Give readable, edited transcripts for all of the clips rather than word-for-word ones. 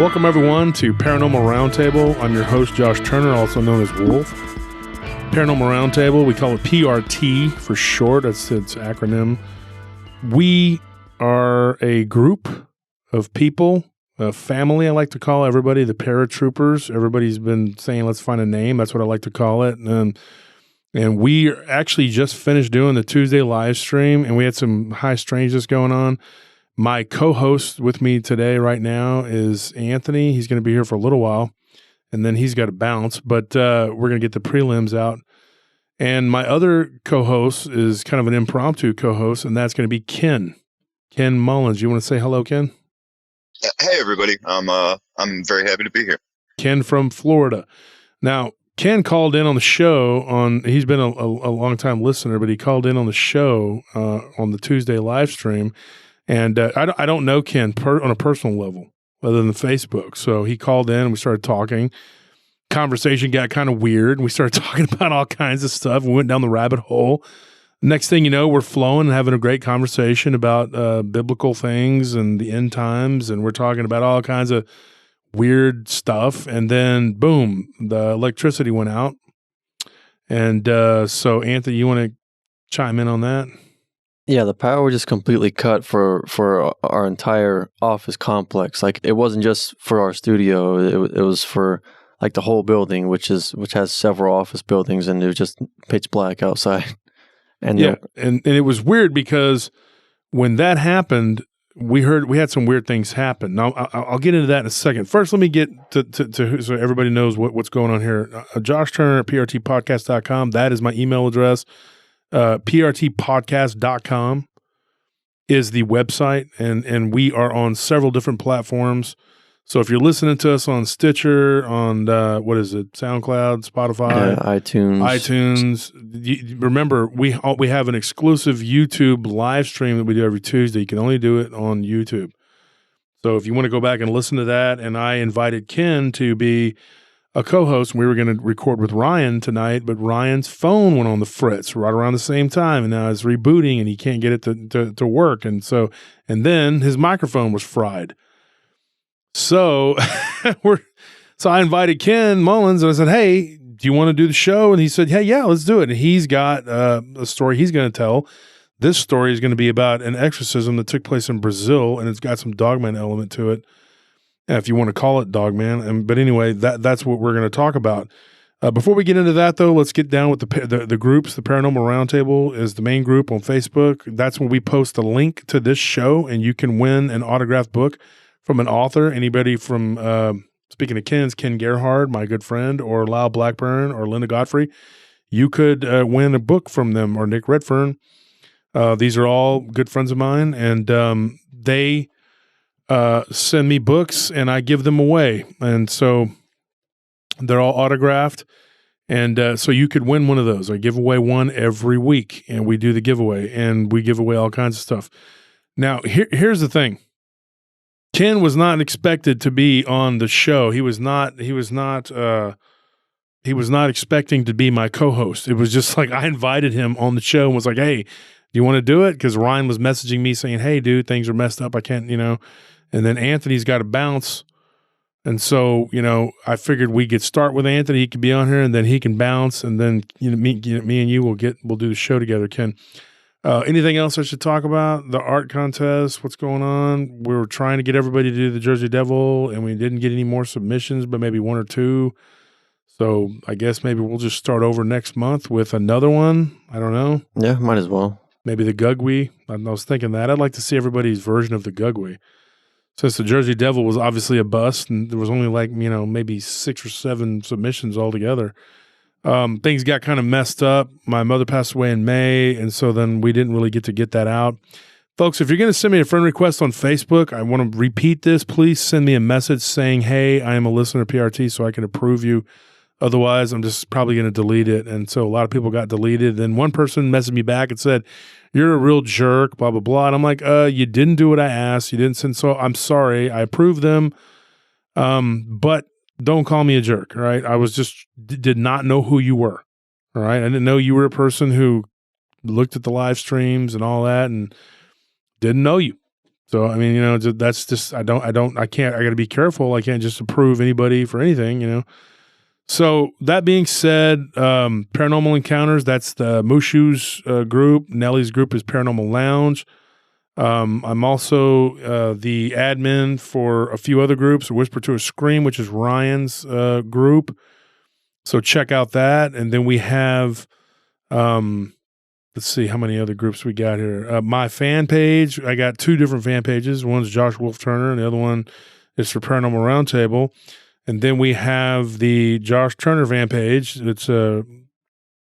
Welcome, everyone, to Paranormal Roundtable. I'm your host, Josh Turner, also known as Wolf. Paranormal Roundtable, we call it PRT for short. That's its acronym. We are a group of people, a family, I like to call everybody, the paratroopers. Everybody's been saying, let's find a name. That's what I like to call it. And we actually just finished doing the Tuesday live stream, and we had some high strangeness going on. My co-host with me today right now is Anthony. He's going to be here for a little while, and then he's got to bounce, but we're going to get the prelims out. And my other co-host is kind of an impromptu co-host, and that's going to be Ken Mullins. You want to say hello, Ken? Hey, everybody. I'm very happy to be here. Ken from Florida. Now, Ken called in on the show he's been a long time listener, but he called in on the show on the Tuesday live stream. And I don't know Ken on a personal level other than Facebook. So he called in and we started talking. Conversation got kind of weird. We started talking about all kinds of stuff. We went down the rabbit hole. Next thing you know, we're flowing and having a great conversation about biblical things and the end times. And we're talking about all kinds of weird stuff. And then, boom, the electricity went out. And so, Anthony, you want to chime in on that? Yeah, the power just completely cut for our entire office complex. Like, it wasn't just for our studio; it was for like the whole building, which has several office buildings, and it was just pitch black outside. And yeah, and it was weird because when that happened, we had some weird things happen. Now I'll get into that in a second. First, let me get to so everybody knows what's going on here. Josh Turner at prtpodcast.com. That is my email address. prtpodcast.com is the website, and we are on several different platforms. So if you're listening to us on Stitcher, on what is it, SoundCloud, Spotify, iTunes, remember we have an exclusive YouTube live stream that we do every Tuesday. You can only do it on YouTube. So if you want to go back and listen to that, and I invited Ken to be a co-host, and we were going to record with Ryan tonight, but Ryan's phone went on the fritz right around the same time, and now it's rebooting, and he can't get it to work, and then his microphone was fried. So I invited Ken Mullins, and I said, "Hey, do you want to do the show?" And he said, "Hey, yeah, let's do it." And he's got a story he's going to tell. This story is going to be about an exorcism that took place in Brazil, and it's got some Dogman element to it. If you want to call it Dogman. But anyway, that's what we're going to talk about. Before we get into that, though, let's get down with the groups. The Paranormal Roundtable is the main group on Facebook. That's when we post a link to this show, and you can win an autographed book from an author. Anybody from, speaking of Ken Gerhard, my good friend, or Lyle Blackburn, or Linda Godfrey, you could win a book from them, or Nick Redfern. These are all good friends of mine, and they send me books and I give them away. And so they're all autographed. And so you could win one of those. I give away one every week, and we do the giveaway, and we give away all kinds of stuff. Now, here's the thing. Ken was not expected to be on the show. He was not expecting to be my co-host. It was just like I invited him on the show and was like, "Hey, do you want to do it?" Because Ryan was messaging me saying, "Hey, dude, things are messed up. I can't, And then Anthony's got to bounce. And so, I figured we could start with Anthony. He could be on here, and then he can bounce. And then, me and you we'll do the show together, Ken. Anything else I should talk about? The art contest, what's going on? We were trying to get everybody to do the Jersey Devil, and we didn't get any more submissions, but maybe one or two. So I guess maybe we'll just start over next month with another one. I don't know. Yeah, might as well. Maybe the Gugwe. I was thinking that. I'd like to see everybody's version of the Gugwe. Since the Jersey Devil was obviously a bust, and there was only maybe 6 or 7 submissions altogether. Things got kind of messed up. My mother passed away in May, and so then we didn't really get that out. Folks, if you're going to send me a friend request on Facebook, I want to repeat this. Please send me a message saying, "Hey, I am a listener to PRT," so I can approve you. Otherwise, I'm just probably going to delete it. And so a lot of people got deleted. Then one person messaged me back and said, "You're a real jerk, blah, blah, blah." And I'm like, you didn't do what I asked. You didn't send, so I'm sorry. I approved them. But don't call me a jerk, all right? I was did not know who you were, all right? I didn't know you were a person who looked at the live streams and all that and didn't know you. So, I mean, that's just, I got to be careful. I can't just approve anybody for anything, So that being said, Paranormal Encounters, that's the Mushu's group. Nelly's group is Paranormal Lounge. I'm also the admin for a few other groups, Whisper to a Scream, which is Ryan's group. So check out that. And then we have, let's see how many other groups we got here. My fan page, I got 2 different fan pages. One's Josh Wolf Turner, and the other one is for Paranormal Roundtable. And then we have the Josh Turner fan page. It's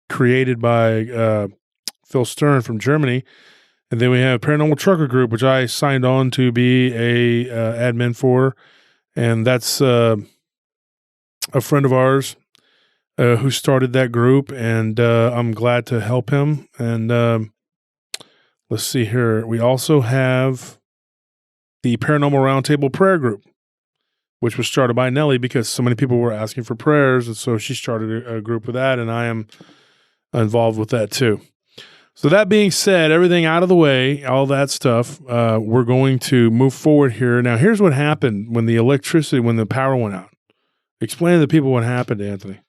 created by Phil Stern from Germany. And then we have Paranormal Trucker Group, which I signed on to be a admin for. And that's a friend of ours who started that group. And I'm glad to help him. And let's see here. We also have the Paranormal Roundtable Prayer Group, which was started by Nelly because so many people were asking for prayers. And so she started a group with that, and I am involved with that too. So that being said, everything out of the way, all that stuff, we're going to move forward here. Now, here's what happened when the power went out. Explain to the people what happened, Anthony.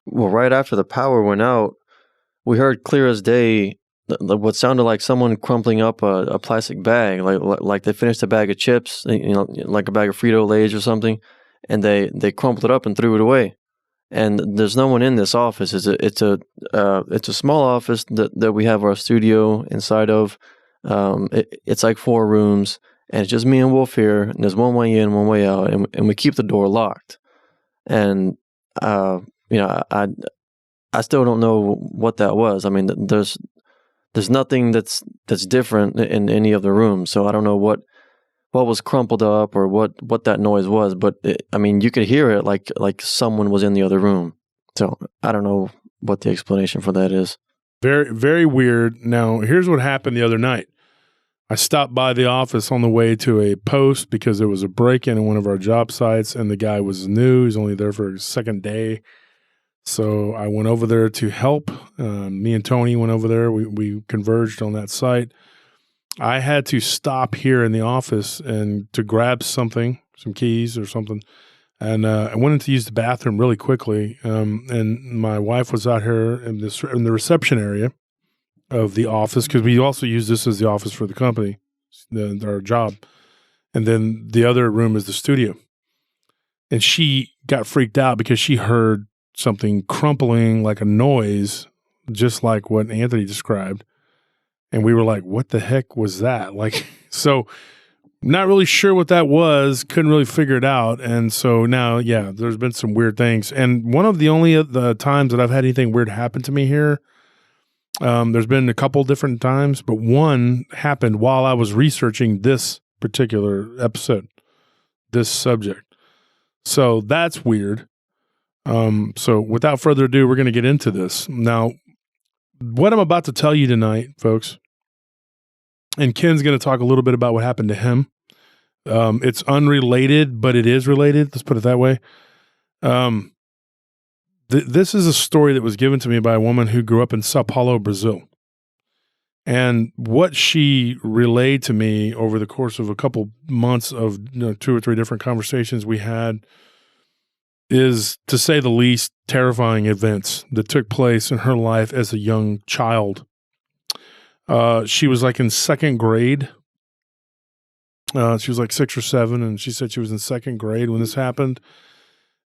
Well, right after the power went out, we heard clear as day what sounded like someone crumpling up a plastic bag, like they finished a bag of chips, like a bag of Frito-Lays or something, and they crumpled it up and threw it away. And there's no one in this office. It's a small office that we have our studio inside of. It's like 4 rooms, and it's just me and Wolf here. And there's one way in, one way out, and we keep the door locked. And I still don't know what that was. I mean, there's nothing that's different in any of the rooms, so I don't know what was crumpled up or what that noise was. But you could hear it like someone was in the other room. So I don't know what the explanation for that is. Very, very weird. Now, here's what happened the other night. I stopped by the office on the way to a post because there was a break-in in one of our job sites, and the guy was new. He's only there for his second day. So I went over there to help. Me and Tony went over there. We converged on that site. I had to stop here in the office and to grab something, some keys or something. And I went in to use the bathroom really quickly. And my wife was out here in the reception area of the office, because we also use this as the office for the company, our job. And then the other room is the studio. And she got freaked out because she heard something crumpling, like a noise, just like what Anthony described. And we were like, what the heck was that? So not really sure what that was, couldn't really figure it out. And so now, yeah, there's been some weird things. And one of the only the times that I've had anything weird happen to me here, there's been a couple different times, but one happened while I was researching this particular episode, this subject. So that's weird. So without further ado, we're going to get into this. Now, what I'm about to tell you tonight, folks, and Ken's going to talk a little bit about what happened to him. It's unrelated, but it is related. Let's put it that way. This is a story that was given to me by a woman who grew up in São Paulo, Brazil. And what she relayed to me over the course of a couple months of 2 or 3 different conversations we had is, to say the least, terrifying events that took place in her life as a young child. She was like in 2nd grade. She was like 6 or 7, and she said she was in 2nd grade when this happened.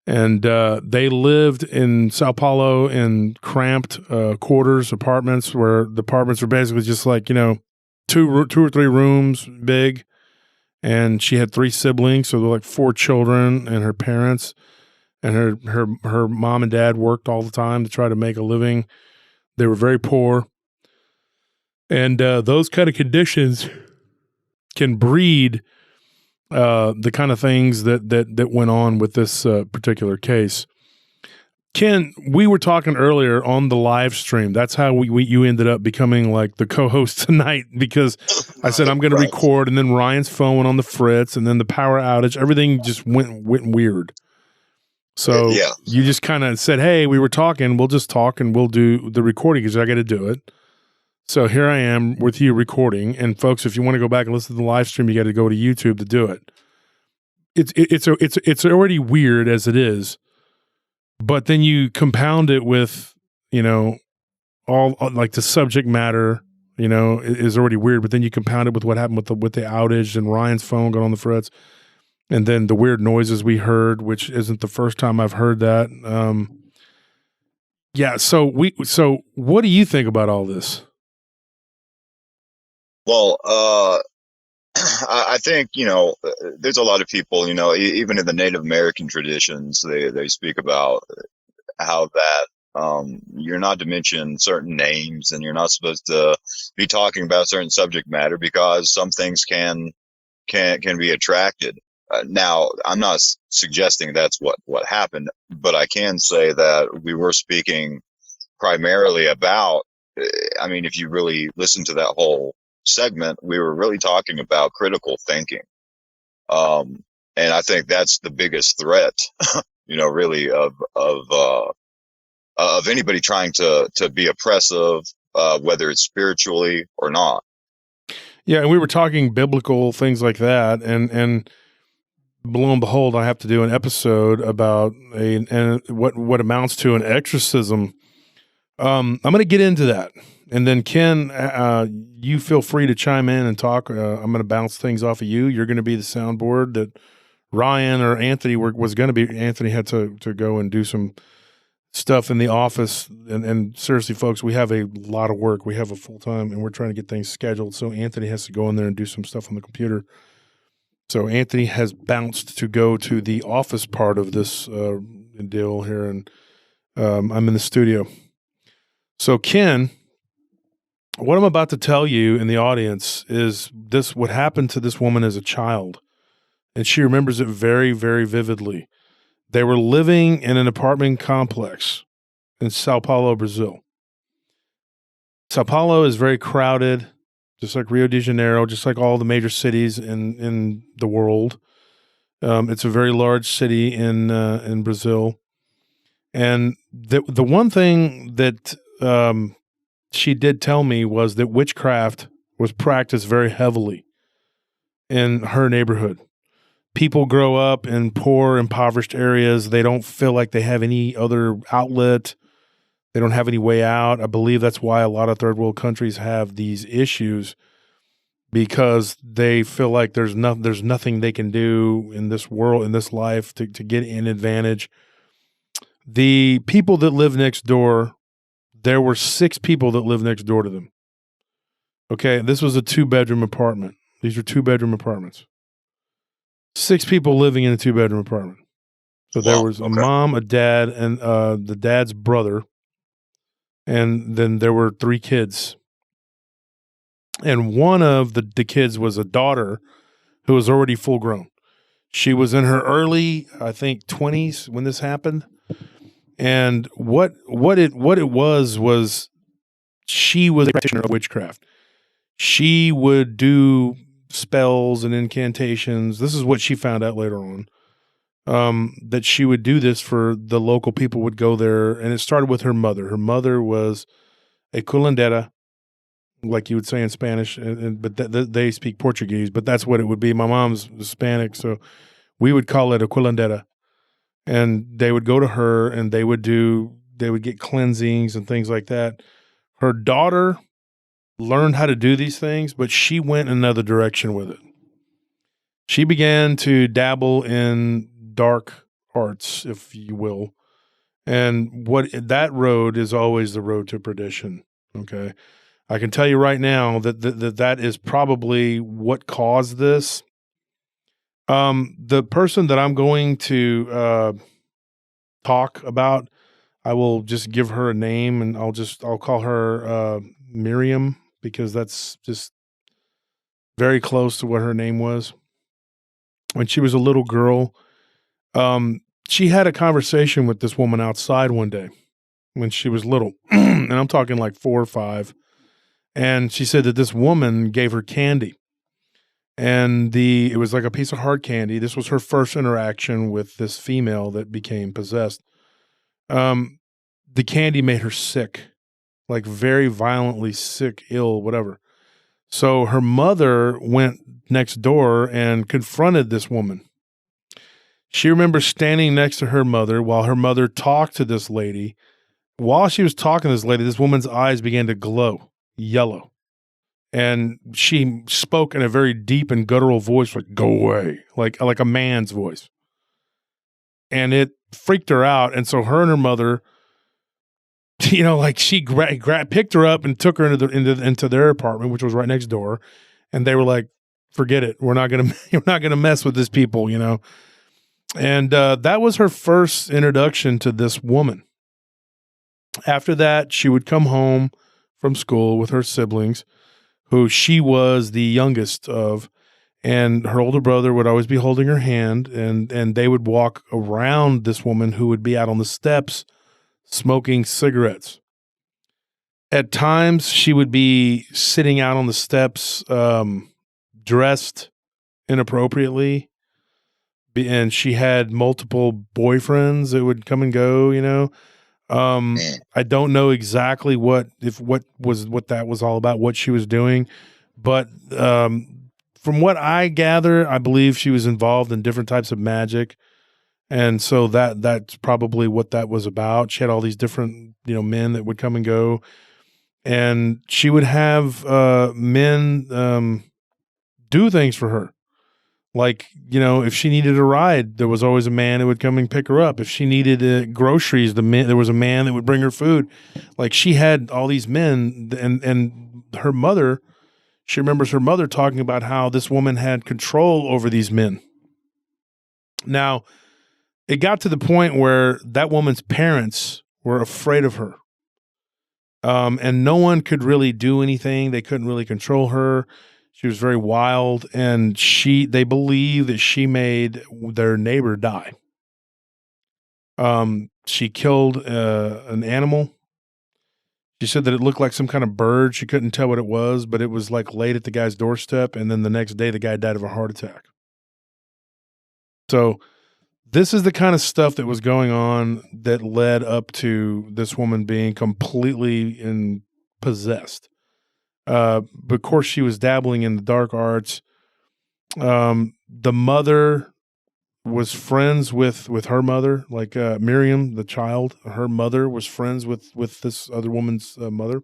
And they lived in Sao Paulo in cramped quarters, apartments, where the apartments were basically just like, 2 or 3 rooms big. And she had 3 siblings, so they're like 4 children and her parents. And her mom and dad worked all the time to try to make a living. They were very poor. And those kind of conditions can breed the kind of things that went on with this particular case. Ken, we were talking earlier on the live stream. That's how you ended up becoming like the co-host tonight, because I said I'm going to record, and then Ryan's phone went on the fritz, and then the power outage. Everything just went weird. So you just kind of said, hey, we were talking, we'll just talk and we'll do the recording because I got to do it. So here I am with you recording, and folks, if you want to go back and listen to the live stream, you got to go to YouTube to do it. It's already weird as it is, but then you compound it with, all like the subject matter, is already weird. But then you compound it with what happened with the outage and Ryan's phone going on the fritz, and then the weird noises we heard, which isn't the first time I've heard that. Yeah. So what do you think about all this? Well, I think, there's a lot of people, even in the Native American traditions, they speak about how that you're not to mention certain names, and you're not supposed to be talking about certain subject matter because some things can be attracted. Now, I'm not suggesting that's what happened, but I can say that we were speaking primarily about, if you really listen to that whole segment, we were really talking about critical thinking. And I think that's the biggest threat, really of anybody trying to be oppressive, whether it's spiritually or not. Yeah. And we were talking biblical things like that. And lo and behold, I have to do an episode about what amounts to an exorcism. I'm going to get into that. And then Ken, you feel free to chime in and talk. I'm going to bounce things off of you. You're going to be the soundboard that Ryan or Anthony was going to be. Anthony had to go and do some stuff in the office. And seriously, folks, we have a lot of work. We have a full-time, and we're trying to get things scheduled. So Anthony has to go in there and do some stuff on the computer. So Anthony has bounced to go to the office part of this deal here, and I'm in the studio. So Ken, what I'm about to tell you in the audience is what happened to this woman as a child, and she remembers it very, very vividly. They were living in an apartment complex in São Paulo, Brazil. São Paulo is very crowded, just like Rio de Janeiro, just like all the major cities in the world. It's a very large city in Brazil, and the one thing that she did tell me was that witchcraft was practiced very heavily in her neighborhood. People grow up in poor, impoverished areas. They don't feel like they have any other outlet. They don't have any way out. I believe that's why a lot of third world countries have these issues, because they feel like there's nothing they can do in this world, in this life, to get an advantage. The people that live next door, there were 6 people that lived next door to them. Okay, this was a 2-bedroom apartment. These are 2-bedroom apartments. 6 people living in a 2-bedroom apartment. So there was a mom, a dad, and the dad's brother, and then there were 3 kids. And one of the kids was a daughter who was already full grown. She was in her early, I think, 20s when this happened. And what it was she was a practitioner of witchcraft. She would do spells and incantations. This is what she found out later on, that she would do this for the local people would go there. And it started with her mother. Her mother was a curandera, like you would say in Spanish, but they speak Portuguese, but that's what it would be. My mom's Hispanic, so we would call it a curandera. And they would go to her and they would get cleansings and things like that. Her daughter learned how to do these things, but she went another direction with it. She began to dabble in dark arts, if you will. And that road is always the road to perdition. Okay. I can tell you right now that is probably what caused this. The person that I'm going to talk about, I will just give her a name, and I'll call her Miriam, because that's just very close to what her name was. When she was a little girl, she had a conversation with this woman outside one day when she was little, and I'm talking like 4 or 5. And she said that this woman gave her candy. And it was like a piece of hard candy. This was her first interaction with this female that became possessed. The candy made her sick. like very violently sick, ill, whatever. So her mother went next door and confronted this woman. She remembers standing next to her mother while her mother talked to this lady. While she was talking to this lady, this woman's eyes began to glow yellow. And she spoke in a very deep and guttural voice, like, go away, like a man's voice. And it freaked her out. And so her and her mother, you know, like she picked her up and took her into their apartment, which was right next door. And they were like, forget it. We're not going to mess with these people, you know? And that was her first introduction to this woman. After that, she would come home from school with her siblings, who she was the youngest of, and her older brother would always be holding her hand, and they would walk around this woman who would be out on the steps smoking cigarettes. At times, she would be sitting out on the steps, dressed inappropriately, and she had multiple boyfriends that would come and go, you know. I don't know exactly what that was all about, what she was doing, but from what I gather, I believe she was involved in different types of magic, and so that's probably what that was about. She had all these different, you know, men that would come and go, and she would have men do things for her. Like, you know, if she needed a ride, there was always a man that would come and pick her up. If she needed groceries, there was a man that would bring her food. Like, she had all these men, and her mother, she remembers her mother talking about how this woman had control over these men. Now, it got to the point where that woman's parents were afraid of her. And no one could really do anything. They couldn't really control her. She was very wild, and they believe that she made their neighbor die. She killed an animal. She said that it looked like some kind of bird. She couldn't tell what it was, but it was like laid at the guy's doorstep, and then the next day the guy died of a heart attack. So this is the kind of stuff that was going on that led up to this woman being completely possessed. But of course, she was dabbling in the dark arts. The mother was friends with her mother, like Miriam, the child. Her mother was friends with this other woman's mother.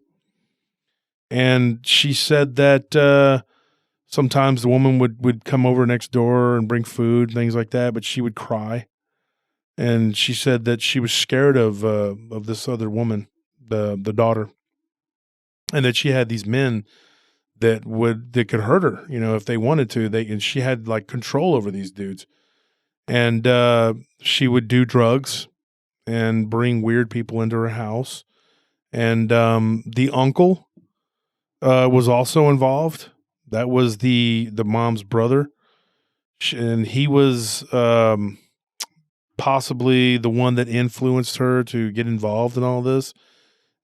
And she said that sometimes the woman would come over next door and bring food, things like that, but she would cry. And she said that she was scared of this other woman, the daughter. And that she had these men that could hurt her, you know, if they wanted to. And she had like control over these dudes. And she would do drugs and bring weird people into her house. And the uncle was also involved. That was the mom's brother, and he was possibly the one that influenced her to get involved in all this.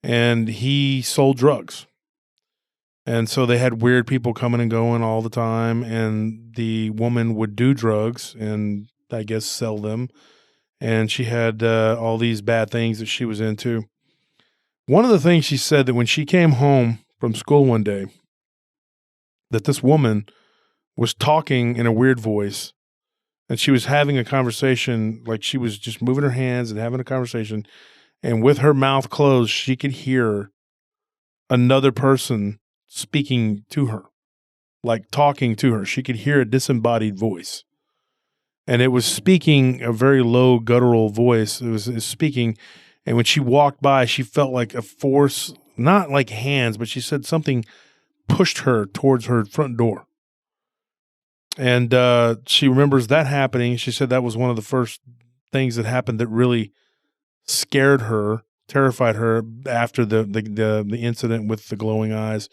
And he sold drugs. And so they had weird people coming and going all the time, and the woman would do drugs and I guess sell them. And she had all these bad things that she was into. One of the things she said, that when she came home from school one day, that this woman was talking in a weird voice, and she was having a conversation, like she was just moving her hands and having a conversation. And with her mouth closed, she could hear another person speaking to her, like talking to her. She could hear a disembodied voice. And it was speaking a very low, guttural voice. It was speaking. And when she walked by, she felt like a force, not like hands, but she said something pushed her towards her front door. And she remembers that happening. She said that was one of the first things that happened that really scared her, terrified her after the incident with the glowing eyes.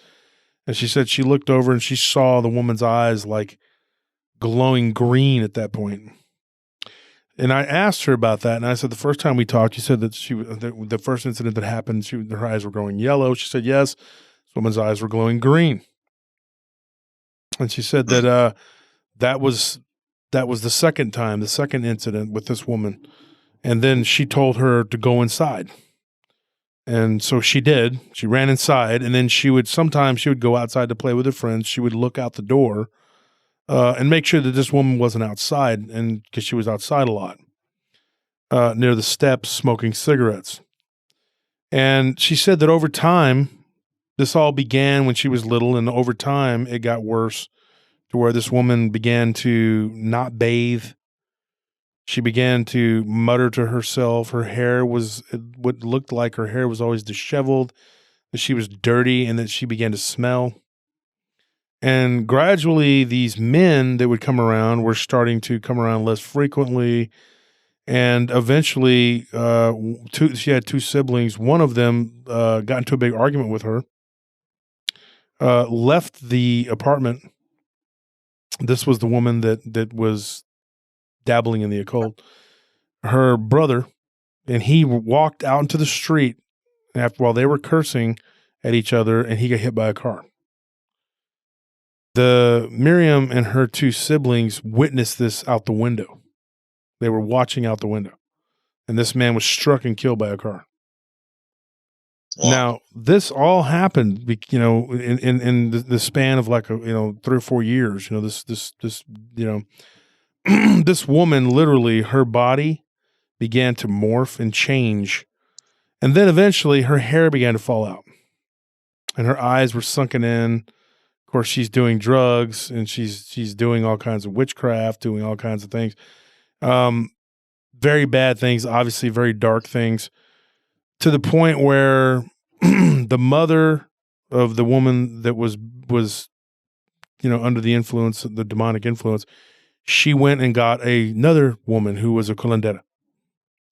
And she said she looked over and she saw the woman's eyes like glowing green at that point. And I asked her about that, and I said, the first time we talked, you said that the first incident that happened, her eyes were glowing yellow. She said, yes, this woman's eyes were glowing green. And she said that that was the second incident with this woman. And then she told her to go inside. And so she did. She ran inside, and then sometimes she would go outside to play with her friends. She would look out the door and make sure that this woman wasn't outside, and because she was outside a lot, near the steps, smoking cigarettes. And she said that over time, this all began when she was little, and over time it got worse to where this woman began to not bathe. She began to mutter to herself. Her hair was what looked like her hair was always disheveled, that she was dirty, and that she began to smell. And gradually, these men that would come around were starting to come around less frequently. And eventually, she had two siblings. One of them got into a big argument with her, left the apartment. This was the woman that was dabbling in the occult. Her brother, and he walked out into the street while they were cursing at each other, and he got hit by a car. Miriam and her two siblings witnessed this out the window. They were watching out the window, and this man was struck and killed by a car. Wow. Now, this all happened, in the span of 3 or 4 years. This woman, literally, her body began to morph and change, and then eventually her hair began to fall out, and her eyes were sunken in. Of course, she's doing drugs, and she's doing all kinds of witchcraft, doing all kinds of things. Very bad things, obviously very dark things, to the point where the mother of the woman that was under the influence, the demonic influence, she went and got another woman who was a curandera,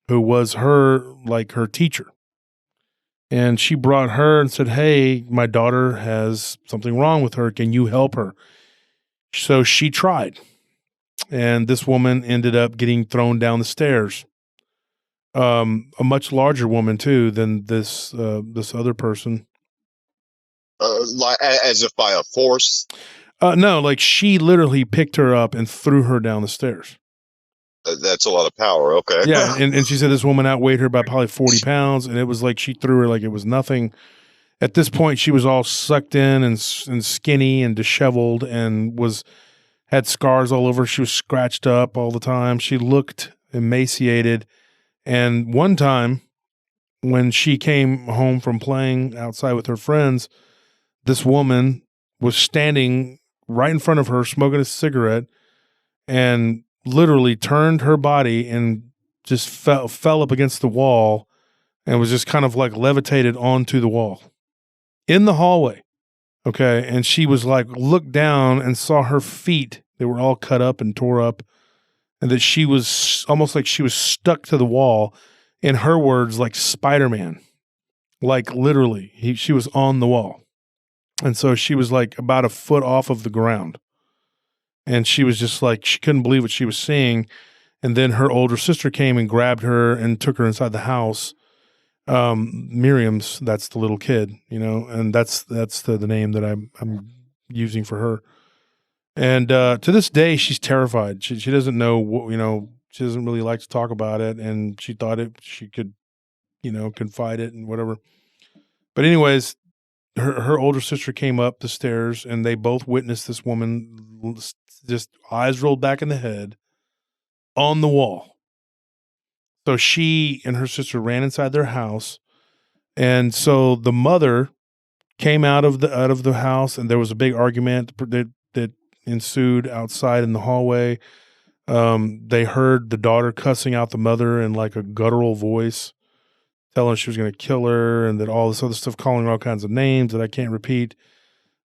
who was her teacher. And she brought her and said, "Hey, my daughter has something wrong with her. Can you help her?" So she tried. And this woman ended up getting thrown down the stairs. A much larger woman too than this other person. As if by a force? No, she literally picked her up and threw her down the stairs. That's a lot of power. Okay. Yeah, and she said this woman outweighed her by probably 40 pounds, and it was like she threw her like it was nothing. At this point, she was all sucked in and skinny and disheveled, and had scars all over. She was scratched up all the time. She looked emaciated. And one time when she came home from playing outside with her friends, this woman was standing right in front of her, smoking a cigarette, and literally turned her body and just fell up against the wall and was just kind of levitated onto the wall in the hallway. Okay. And she was looked down and saw her feet. They were all cut up and tore up, and that she was almost like she was stuck to the wall. In her words, like Spider-Man, literally she was on the wall. And so she was about a foot off of the ground, and she was just she couldn't believe what she was seeing. And then her older sister came and grabbed her and took her inside the house. Miriam's, that's the little kid, and that's the name that I'm using for her. And to this day, she's terrified. She doesn't know what, she doesn't really like to talk about it, and she thought she could, confide it and whatever. But anyways, her older sister came up the stairs, and they both witnessed this woman just eyes rolled back in the head on the wall. So she and her sister ran inside their house, and so the mother came out of the house, and there was a big argument that ensued outside in the hallway. They heard the daughter cussing out the mother in a guttural voice, telling her she was going to kill her, and that all this other stuff, calling her all kinds of names that I can't repeat.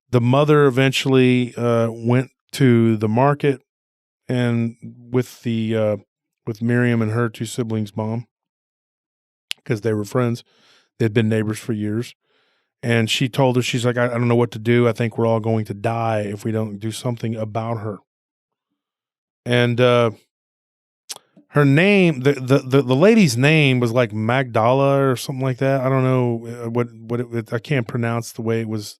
The mother eventually went to the market and with Miriam and her two siblings' mom, because they were friends. They'd been neighbors for years. And she told her, she's like, I don't know what to do. I think we're all going to die if we don't do something about her. And her name, the lady's name was Magdala or something like that. I don't know what I can't pronounce the way it was,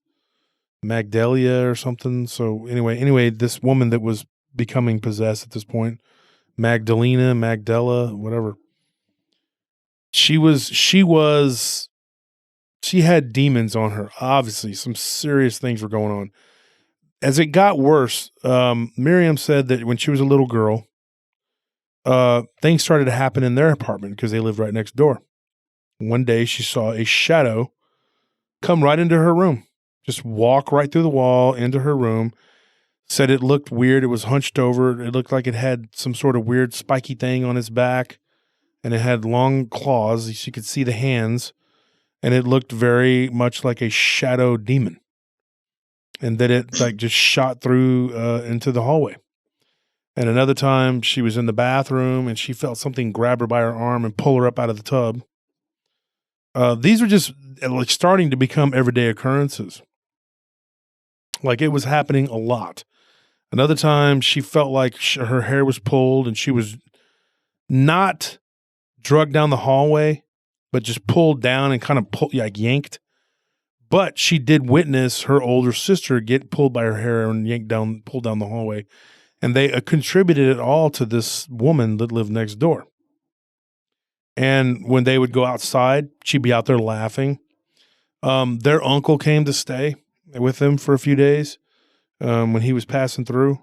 Magdalia or something. So anyway, this woman that was becoming possessed at this point, Magdala, whatever. She was she had demons on her. Obviously, some serious things were going on. As it got worse, Miriam said that when she was a little girl, things started to happen in their apartment because they lived right next door. One day she saw a shadow come right into her room, just walk right through the wall into her room. Said it looked weird. It was hunched over. It looked like it had some sort of weird spiky thing on its back, and it had long claws. She could see the hands, and it looked very much like a shadow demon. And that it like just shot through into the hallway. And another time she was in the bathroom and she felt something grab her by her arm and pull her up out of the tub. These were just like starting to become everyday occurrences. Like it was happening a lot. Another time she felt like her hair was pulled and she was not dragged down the hallway, but just pulled down and kind of yanked. But she did witness her older sister get pulled by her hair and pulled down the hallway. And they contributed it all to this woman that lived next door. And when they would go outside, she'd be out there laughing. Their uncle came to stay with them for a few days when he was passing through.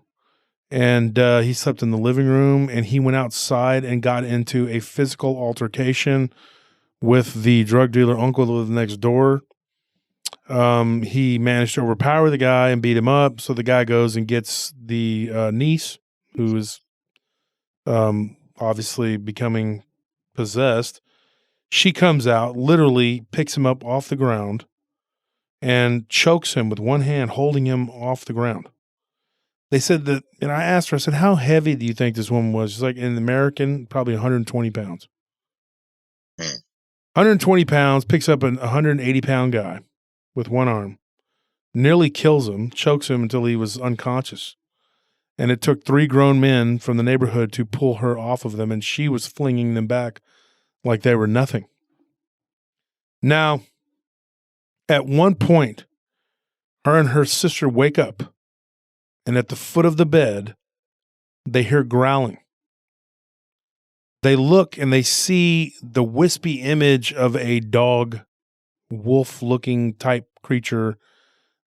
And he slept in the living room, and he went outside and got into a physical altercation with the drug dealer uncle that lived next door. He managed to overpower the guy and beat him up. So the guy goes and gets the niece, who is obviously becoming possessed. She comes out, literally picks him up off the ground and chokes him with one hand, holding him off the ground. They said that, and I asked her, I said, how heavy do you think this woman was? She's like, in American, probably 120 pounds. 120 pounds, picks up a 180-pound guy with one arm, nearly kills him, chokes him until he was unconscious. And it took 3 grown men from the neighborhood to pull her off of them, and she was flinging them back like they were nothing. Now, at one point, her and her sister wake up, and at the foot of the bed, they hear growling. They look and they see the wispy image of a dog, wolf-looking type creature.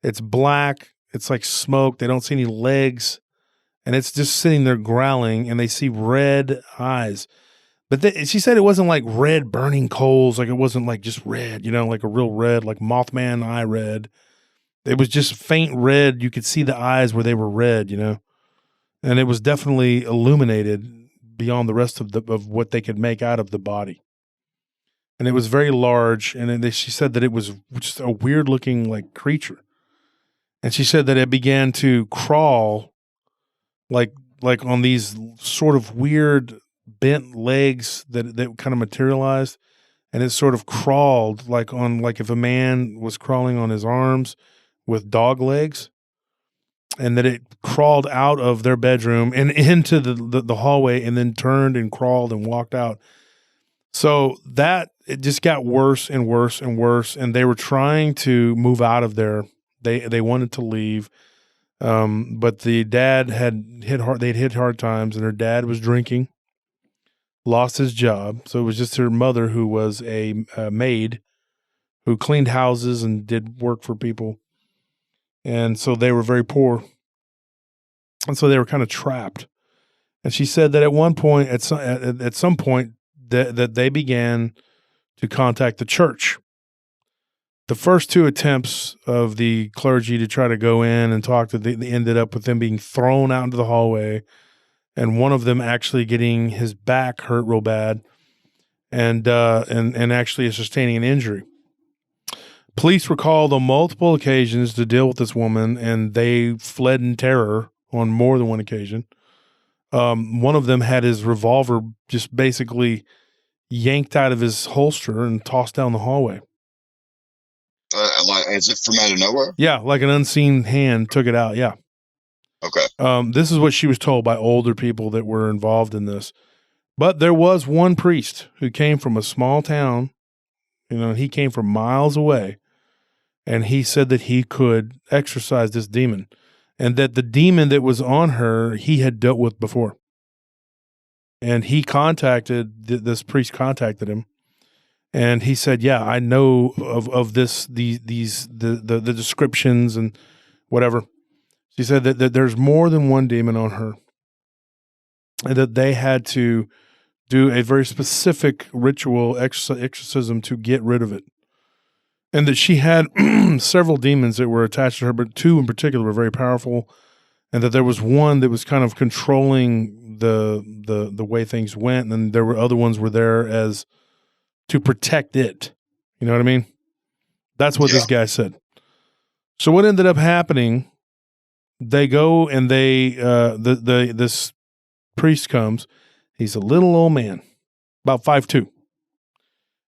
It's black. It's like smoke. They don't see any legs. And it's just sitting there growling, and they see red eyes. But she said it wasn't like red burning coals. Like it wasn't like just red, like a real red, like Mothman eye red. It was just faint red. You could see the eyes where they were red, and it was definitely illuminated beyond the rest of what they could make out of the body. And it was very large. And she said that it was just a weird looking like creature. And she said that it began to crawl like on these sort of weird bent legs that kind of materialized. And it sort of crawled like if a man was crawling on his arms with dog legs, and that it crawled out of their bedroom and into the hallway and then turned and crawled and walked out. So that it just got worse and worse and worse. And they were trying to move out of there. They wanted to leave. But the dad they'd hit hard times, and her dad was drinking, lost his job. So it was just her mother, who was a maid who cleaned houses and did work for people. And so they were very poor. And so they were kind of trapped. And she said that at one point, at some point, that they began to contact the church. The first 2 attempts of the clergy to try to go in and talk to they ended up with them being thrown out into the hallway, and one of them actually getting his back hurt real bad, and actually sustaining an injury. Police were called on multiple occasions to deal with this woman, and they fled in terror on more than one occasion. One of them had his revolver just basically yanked out of his holster and tossed down the hallway. Is it from out of nowhere? Yeah, like an unseen hand took it out, yeah. Okay. This is what she was told by older people that were involved in this. But there was one priest who came from a small town. He came from miles away, and he said that he could exorcise this demon, and that the demon that was on her, he had dealt with before. And he this priest contacted him, And he said, yeah, I know of this, the descriptions and whatever. She said that there's more than one demon on her, and that they had to do a very specific ritual exorcism to get rid of it. And that she had several demons that were attached to her, but two in particular were very powerful. And that there was one that was kind of controlling the way things went, and there were other ones were there as to protect it. You know what I mean? That's what this guy said. So what ended up happening? They go and this priest comes. He's a little old man, about 5'2".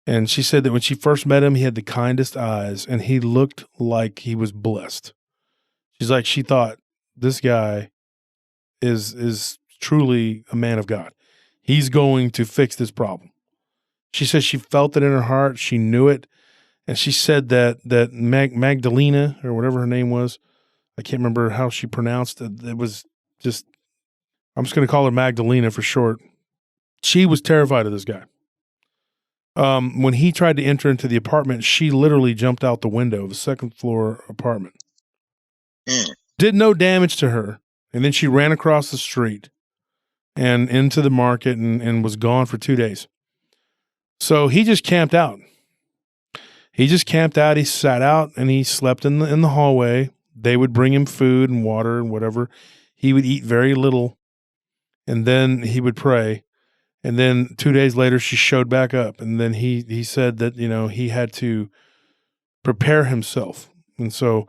And she said that when she first met him, he had the kindest eyes, and he looked like he was blessed. She's like, she thought, this guy is truly a man of God. He's going to fix this problem. She says she felt it in her heart. She knew it. And she said that Magdalena, or whatever her name was, I can't remember how she pronounced it. It was just, I'm just going to call her Magdalena for short. She was terrified of this guy. When he tried to enter into the apartment, she literally jumped out the window of a second floor apartment. Did no damage to her. And then she ran across the street and into the market and was gone for 2 days. So he just camped out. He sat out and he slept in the hallway. They would bring him food and water and whatever. He would eat very little, and then he would pray. And then 2 days later, she showed back up. And then he said that, he had to prepare himself. And so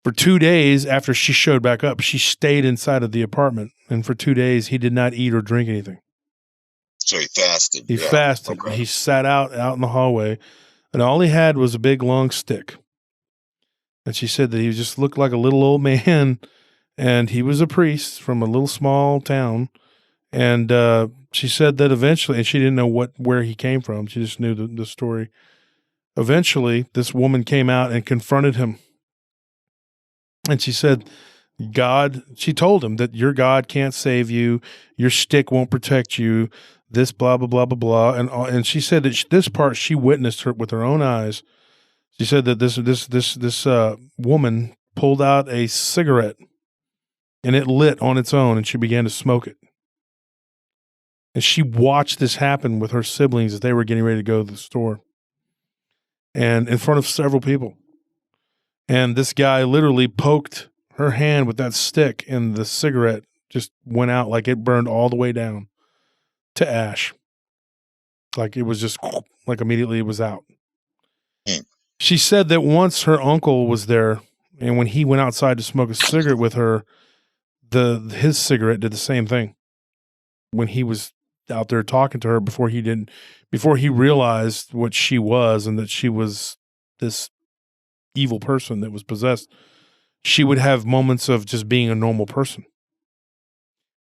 for 2 days after she showed back up, she stayed inside of the apartment. And for 2 days, he did not eat or drink anything. So he fasted. He fasted. Okay. He sat out in the hallway, and all he had was a big long stick. And she said that he just looked like a little old man, and he was a priest from a little small town. And she said that eventually, and she didn't know where he came from. She just knew the story. Eventually, this woman came out and confronted him. And she said, she told him that your God can't save you. Your stick won't protect you. This blah, blah, blah, blah, blah. And she said that this part she witnessed her with her own eyes. She said that this woman pulled out a cigarette and it lit on its own, and she began to smoke it. And she watched this happen with her siblings as they were getting ready to go to the store, and in front of several people. And this guy literally poked her hand with that stick, and the cigarette just went out, like it burned all the way down to ash. Like it was just, like immediately it was out. She said that once her uncle was there, and when he went outside to smoke a cigarette with her, his cigarette did the same thing. When he was out there talking to her before he realized what she was, and that she was this evil person that was possessed, she would have moments of just being a normal person.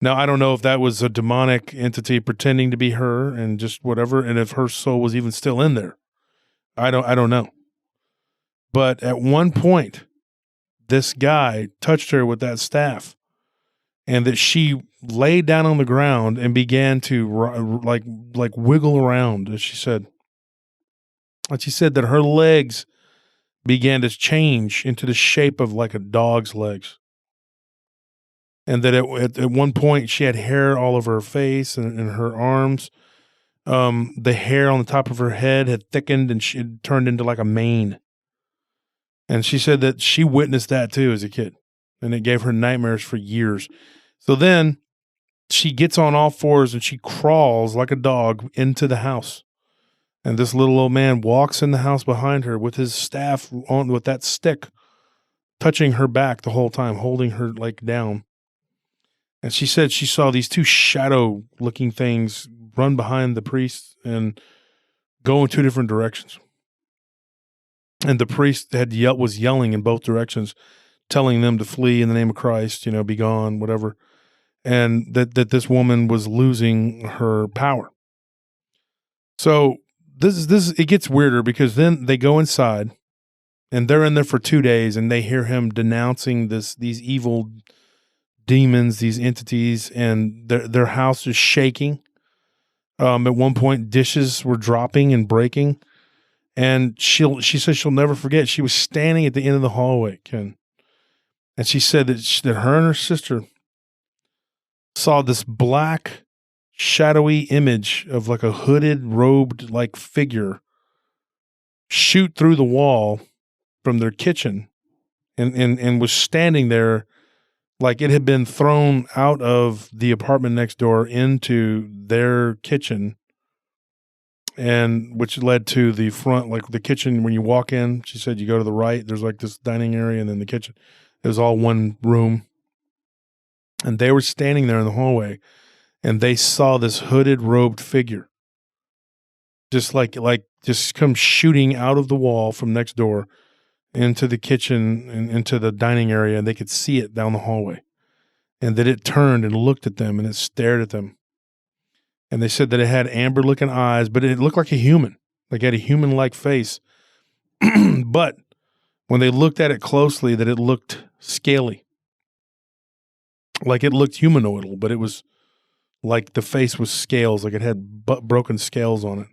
Now, I don't know if that was a demonic entity pretending to be her and just whatever, and if her soul was even still in there. I don't know. But at one point, this guy touched her with that staff, and that she laid down on the ground and began to like wiggle around, as she said. And she said that her legs began to change into the shape of like a dog's legs. And that at one point she had hair all over her face and her arms. The hair on the top of her head had thickened and she had turned into like a mane. And she said that she witnessed that too as a kid, and it gave her nightmares for years. So then she gets on all fours and she crawls like a dog into the house. And this little old man walks in the house behind her with his staff on, with that stick, touching her back the whole time, holding her like down. And she said she saw these two shadow looking things run behind the priest and go in two different directions. And the priest was yelling in both directions, telling them to flee in the name of Christ, be gone, whatever. And that this woman was losing her power. So it gets weirder, because then they go inside and they're in there for 2 days, and they hear him denouncing these evil demons, these entities, and their house is shaking. At one point, dishes were dropping and breaking. And she says she'll never forget. She was standing at the end of the hallway, Ken. And she said that her and her sister saw this black, shadowy image of like a hooded, robed like figure shoot through the wall from their kitchen and was standing there like it had been thrown out of the apartment next door into their kitchen, and which led to the front, like the kitchen. When you walk in, she said you go to the right, there's like this dining area and then the kitchen. It was all one room. And they were standing there in the hallway and they saw this hooded, robed figure just just come shooting out of the wall from next door into the kitchen and into the dining area, and they could see it down the hallway. And that it turned and looked at them and it stared at them. And they said that it had amber-looking eyes, but it looked like a human, like it had a human-like face. But when they looked at it closely, that it looked scaly. Like it looked humanoidal, but it was like the face was scales, like it had broken scales on it.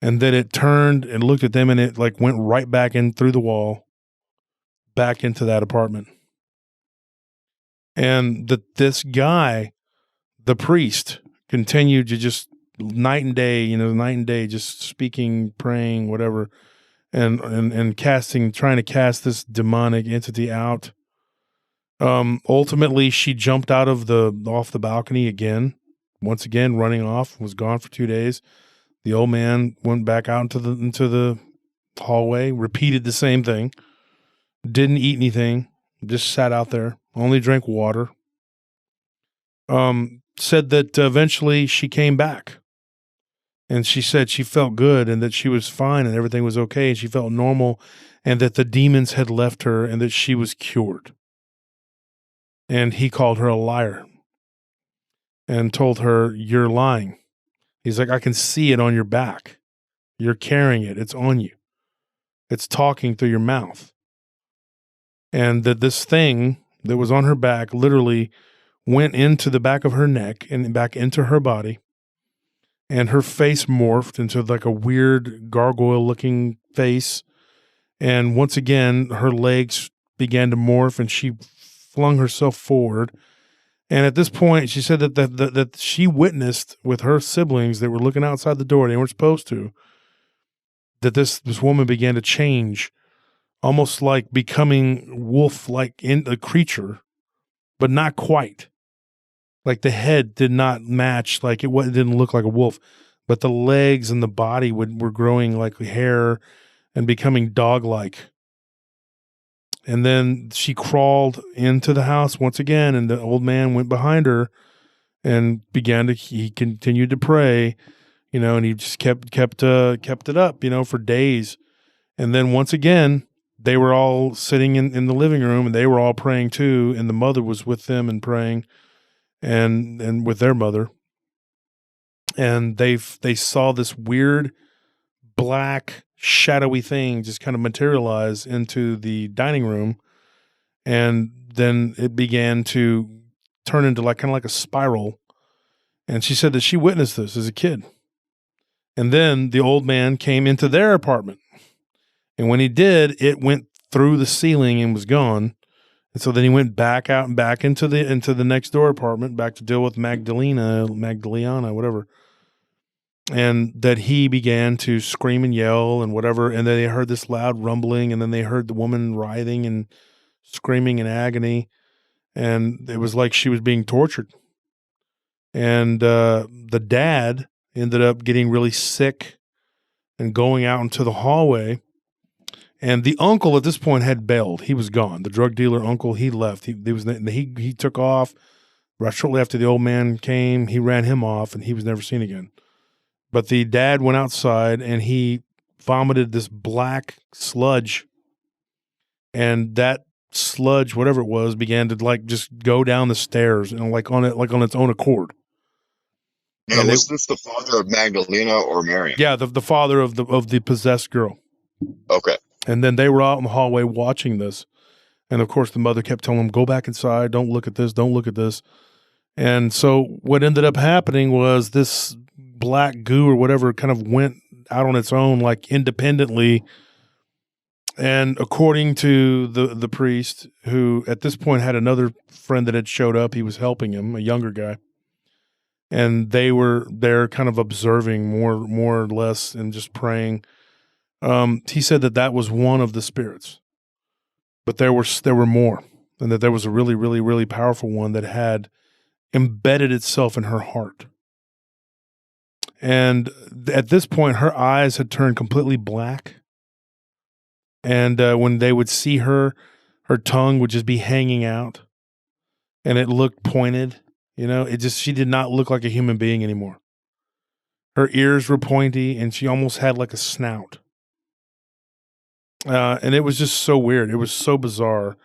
And then it turned and looked at them, and it like went right back in through the wall, back into that apartment. And this guy, the priest, continued to just night and day, just speaking, praying, whatever, and trying to cast this demonic entity out. Ultimately, she jumped off the balcony once again, running off, was gone for 2 days. The old man went back out into the hallway, repeated the same thing, didn't eat anything, just sat out there, only drank water. Said that eventually she came back, and she said she felt good and that she was fine and everything was okay and she felt normal and that the demons had left her and that she was cured. And he called her a liar and told her, "You're lying." He's like, "I can see it on your back. You're carrying it. It's on you. It's talking through your mouth." And that this thing that was on her back literally went into the back of her neck and back into her body. And her face morphed into like a weird gargoyle-looking face. And once again, her legs began to morph and she flung herself forward. And at this point, she said that she witnessed with her siblings that were looking outside the door, they weren't supposed to, that this woman began to change, almost like becoming wolf-like in a creature, but not quite. Like the head did not match, like it didn't look like a wolf, but the legs and the body were growing like hair and becoming dog-like. And then she crawled into the house once again, and the old man went behind her and he continued to pray, and he just kept it up, for days. And then once again, they were all sitting in the living room and they were all praying too. And the mother was with them and praying and with their mother. And they saw this weird black shadowy thing just kind of materialize into the dining room, and then it began to turn into kind of like a spiral. And she said that she witnessed this as a kid. And then the old man came into their apartment, and when he did, it went through the ceiling and was gone. And so then he went back out and back into the next door apartment, back to deal with Magdalena, whatever. And that he began to scream and yell and whatever. And then they heard this loud rumbling, and then they heard the woman writhing and screaming in agony. And it was like she was being tortured. And the dad ended up getting really sick and going out into the hallway. And the uncle at this point had bailed. He was gone. The drug dealer uncle, he left. He took off. Right shortly after the old man came, he ran him off, and he was never seen again. But the dad went outside and he vomited this black sludge, and that sludge, whatever it was, began to just go down the stairs and on its own accord. Now, was this the father of Magdalena or Mary? Yeah, the father of the possessed girl. Okay. And then they were out in the hallway watching this, and of course the mother kept telling them, "Go back inside. Don't look at this. Don't look at this." And so what ended up happening was this black goo or whatever kind of went out on its own, like independently. And according to the priest, who at this point had another friend that had showed up, he was helping him, a younger guy. And they were there kind of observing more or less and just praying. He said that was one of the spirits, but there were more, and that there was a really, really, really powerful one that had embedded itself in her heart. And at this point, her eyes had turned completely black. And when they would see her, her tongue would just be hanging out, and it looked pointed. She did not look like a human being anymore. Her ears were pointy, and she almost had like a snout. And it was just so weird. It was so bizarre.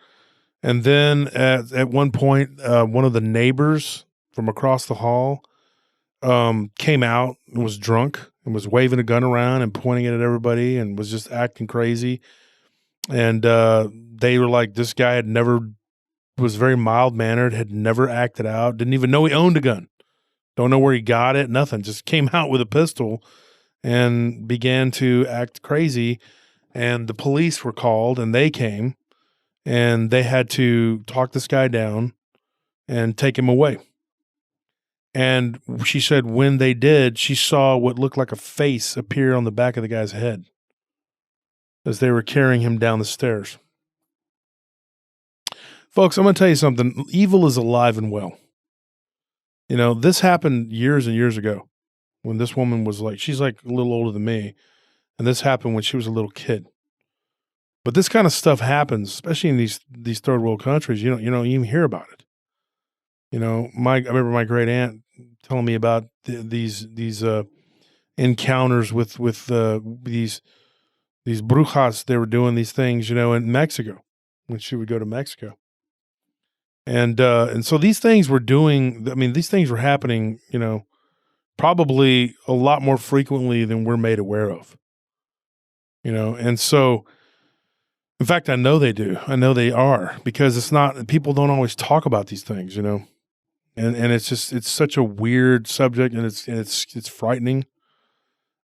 And then at one point, one of the neighbors from across the hall came out and was drunk and was waving a gun around and pointing it at everybody and was just acting crazy. And they were like, this guy was very mild-mannered, had never acted out, didn't even know he owned a gun. Don't know where he got it, nothing. Just came out with a pistol and began to act crazy. And the police were called, and they came, and they had to talk this guy down and take him away. And she said when they did, she saw what looked like a face appear on the back of the guy's head as they were carrying him down the stairs. Folks, I'm going to tell you something. Evil is alive and well. This happened years and years ago when this woman was she's like a little older than me. And this happened when she was a little kid. But this kind of stuff happens, especially in these third world countries. You don't even hear about it. I remember my great aunt telling me about these encounters with these brujas. They were doing these things, in Mexico when she would go to Mexico. And so these things were happening, probably a lot more frequently than we're made aware of. And so, in fact, I know they do. I know they are, because people don't always talk about these things, and it's such a weird subject, and it's frightening.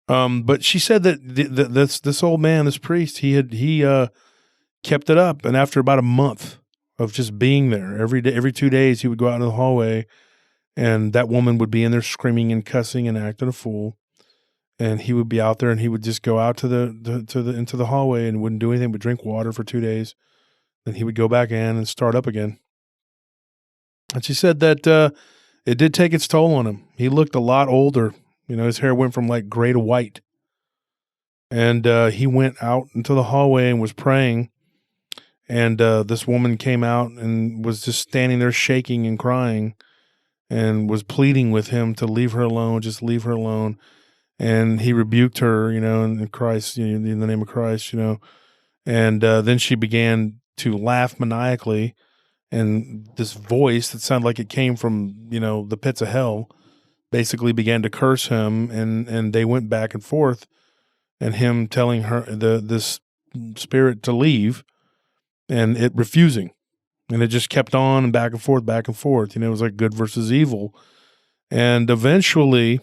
But she said that this old man, this priest, he kept it up, and after about a month of just being there every day, every 2 days, he would go out into the hallway, and that woman would be in there screaming and cussing and acting a fool. And he would be out there, and he would just go out into the hallway and wouldn't do anything but drink water for 2 days. Then he would go back in and start up again. And she said that it did take its toll on him. He looked a lot older. His hair went from like gray to white. And he went out into the hallway and was praying. And this woman came out and was just standing there shaking and crying and was pleading with him to leave her alone, just leave her alone. And he rebuked her, in Christ, in the name of Christ, and then she began to laugh maniacally, and this voice that sounded like it came from, the pits of hell basically began to curse him, and they went back and forth, and him telling her, this spirit, to leave, and it refusing, and it just kept on and back and forth, back and forth. It was like good versus evil, and eventually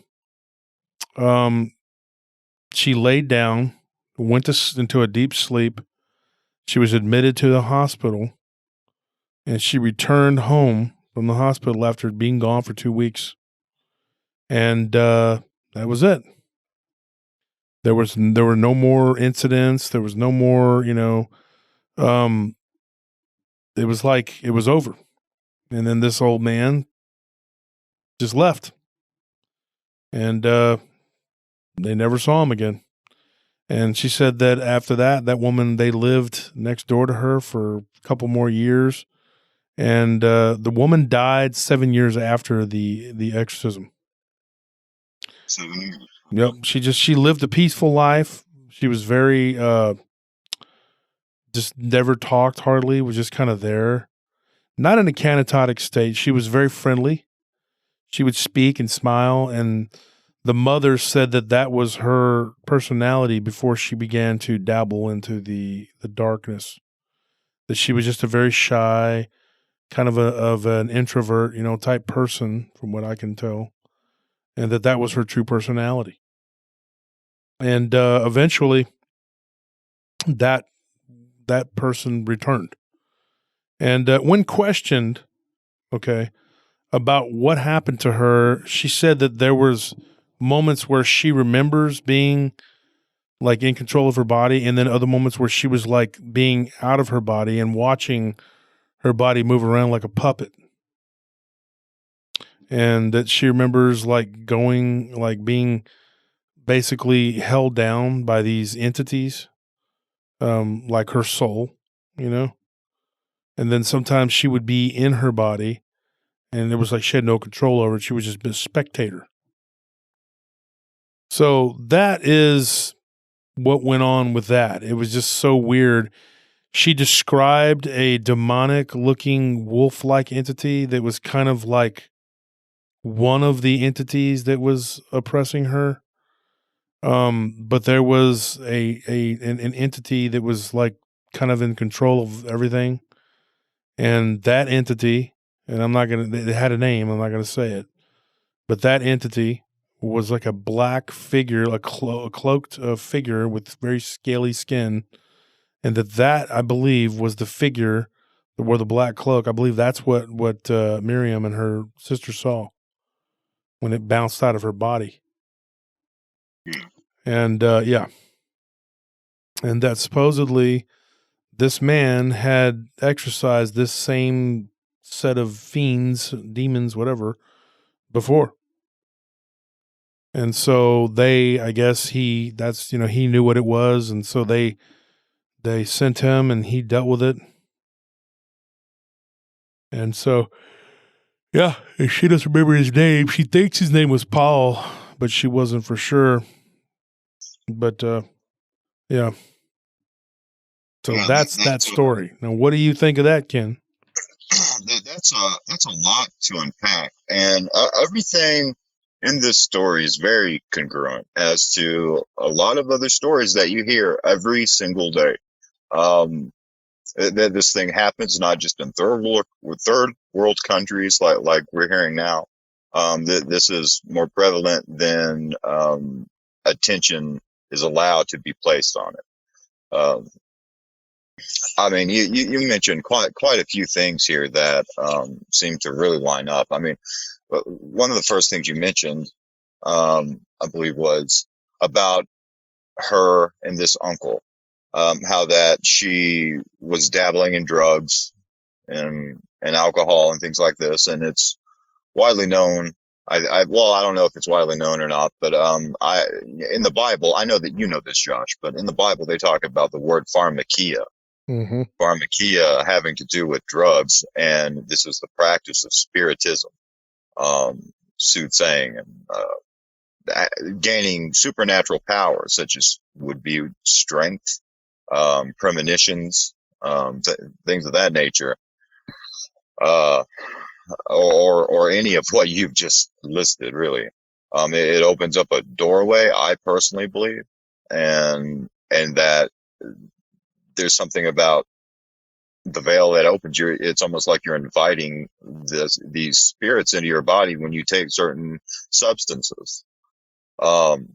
she laid down, went into a deep sleep. She was admitted to the hospital, and she returned home from the hospital after being gone for 2 weeks. And that was it. There were no more incidents. There was no more, it was like it was over. And then this old man just left. And they never saw him again. And she said that after that woman, they lived next door to her for a couple more years. And the woman died 7 years after the exorcism. 7 years. Yep. She lived a peaceful life. She was very, just never talked hardly, was just kind of there. Not in a canatotic state. She was very friendly. She would speak and smile, and the mother said that was her personality before she began to dabble into the darkness. That she was just a very shy, kind of an introvert, type person, from what I can tell. and that was her true personality. And eventually, that person returned. And when questioned, about what happened to her, she said that there was moments where she remembers being like in control of her body, and then other moments where she was like being out of her body and watching her body move around like a puppet. And that she remembers like being basically held down by these entities, like her soul, And then sometimes she would be in her body, and it was like she had no control over it. She was just a spectator. So that is what went on with that. It was just so weird. She described a demonic-looking wolf-like entity that was kind of like one of the entities that was oppressing her. But there was an entity that was like kind of in control of everything. And that entity, and it had a name, I'm not going to say it, but that entity was like a black figure, a cloaked figure with very scaly skin. And that I believe was the figure that wore the black cloak. I believe that's what Miriam and her sister saw when it bounced out of her body. And and that supposedly this man had exorcised this same set of fiends, demons, whatever, before. And so I guess he knew what it was, and so they sent him, and he dealt with it. And so, yeah, she doesn't remember his name. She thinks his name was Paul, but she wasn't for sure. But, yeah. So that's that story. Now, what do you think of that, Ken? That's a lot to unpack, and everything in this story is very congruent as to a lot of other stories that you hear every single day. This thing happens not just in third world countries like we're hearing now. This is more prevalent than attention is allowed to be placed on it. I mean, you mentioned quite a few things here that seem to really line up. I mean, one of the first things you mentioned, I believe, was about her and this uncle, how that she was dabbling in drugs and alcohol and things like this, and it's widely known. I don't know if it's widely known or not, but in the Bible, I know that you know this, Josh, but in the Bible they talk about the word pharmakia. Mm-hmm. Pharmakia having to do with drugs, and this is the practice of spiritism, soothsaying, and gaining supernatural powers, such as would be strength, premonitions, things of that nature, or any of what you've just listed. Really, it opens up a doorway, I personally believe, and that there's something about the veil that opens it's almost like you're inviting these spirits into your body when you take certain substances. It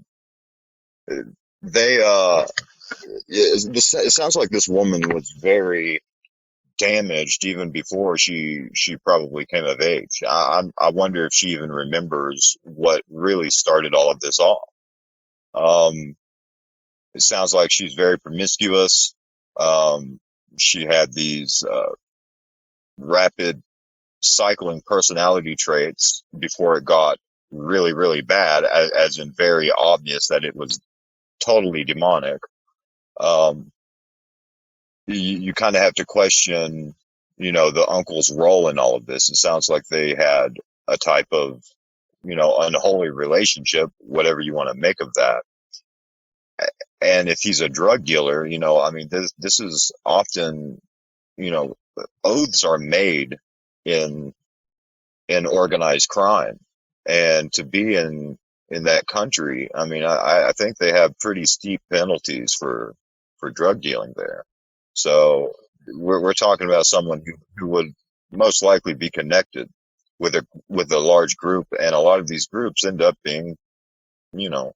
sounds like this woman was very damaged even before she probably came of age. I wonder if she even remembers what really started all of this off. It sounds like she's very promiscuous. She had these rapid cycling personality traits before it got really, really bad, as in very obvious that it was totally demonic. You kind of have to question, the uncle's role in all of this. It sounds like they had a type of, unholy relationship, whatever you want to make of that. And if he's a drug dealer, I mean, this is often, oaths are made in organized crime, and to be in that country, I mean, I think they have pretty steep penalties for drug dealing there. So we're talking about someone who would most likely be connected with a large group, and a lot of these groups end up being, like